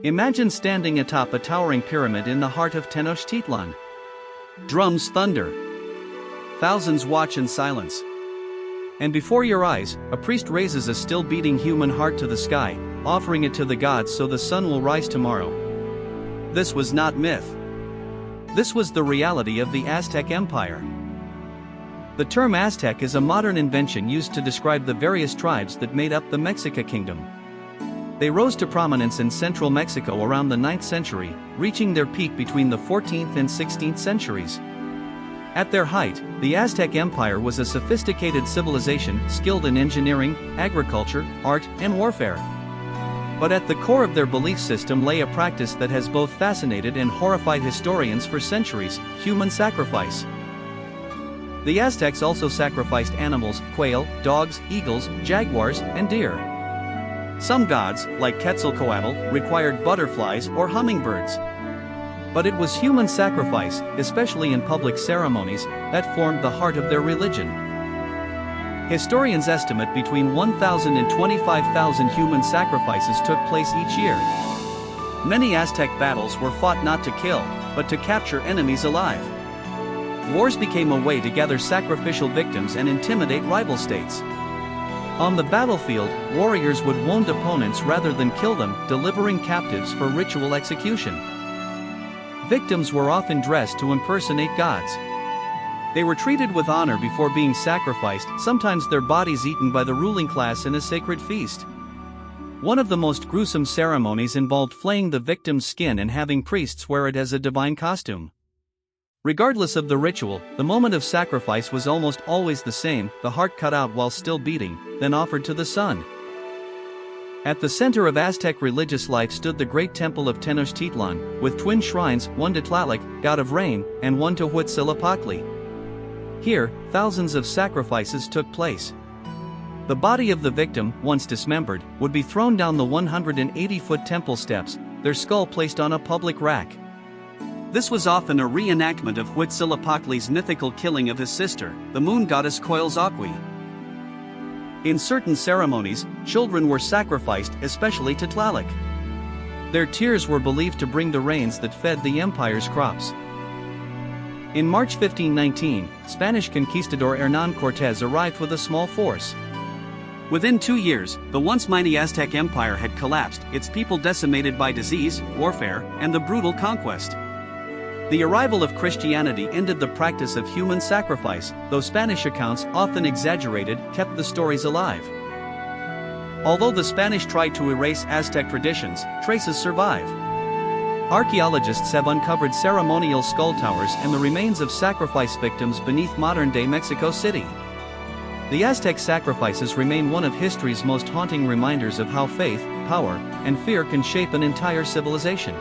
Imagine standing atop a towering pyramid in the heart of Tenochtitlan. Drums thunder. Thousands watch in silence. And before your eyes, a priest raises a still-beating human heart to the sky, offering it to the gods so the sun will rise tomorrow. This was not myth. This was the reality of the Aztec Empire. The term Aztec is a modern invention used to describe the various tribes that made up the Mexica kingdom. They rose to prominence in central Mexico around the 9th century, reaching their peak between the 14th and 16th centuries. At their height, the Aztec Empire was a sophisticated civilization skilled in engineering, agriculture, art, and warfare. But at the core of their belief system lay a practice that has both fascinated and horrified historians for centuries: human sacrifice. The Aztecs also sacrificed animals: quail, dogs, eagles, jaguars, and deer. Some gods, like Quetzalcoatl, required butterflies or hummingbirds. But it was human sacrifice, especially in public ceremonies, that formed the heart of their religion. Historians estimate between 1,000 and 25,000 human sacrifices took place each year. Many Aztec battles were fought not to kill, but to capture enemies alive. Wars became a way to gather sacrificial victims and intimidate rival states. On the battlefield, warriors would wound opponents rather than kill them, delivering captives for ritual execution. Victims were often dressed to impersonate gods. They were treated with honor before being sacrificed, sometimes their bodies eaten by the ruling class in a sacred feast. One of the most gruesome ceremonies involved flaying the victim's skin and having priests wear it as a divine costume. Regardless of the ritual, the moment of sacrifice was almost always the same: the heart cut out while still beating, then offered to the sun. At the center of Aztec religious life stood the great temple of Tenochtitlan, with twin shrines, one to Tlaloc, god of rain, and one to Huitzilopochtli. Here, thousands of sacrifices took place. The body of the victim, once dismembered, would be thrown down the 180-foot temple steps, their skull placed on a public rack. This was often a reenactment of Huitzilopochtli's mythical killing of his sister, the moon goddess Coyolxauhqui. In certain ceremonies, children were sacrificed, especially to Tlaloc. Their tears were believed to bring the rains that fed the empire's crops. In March 1519, Spanish conquistador Hernán Cortés arrived with a small force. Within 2 years, the once mighty Aztec Empire had collapsed, its people decimated by disease, warfare, and the brutal conquest. The arrival of Christianity ended the practice of human sacrifice, though Spanish accounts, often exaggerated, kept the stories alive. Although the Spanish tried to erase Aztec traditions, traces survive. Archaeologists have uncovered ceremonial skull towers and the remains of sacrifice victims beneath modern-day Mexico City. The Aztec sacrifices remain one of history's most haunting reminders of how faith, power, and fear can shape an entire civilization.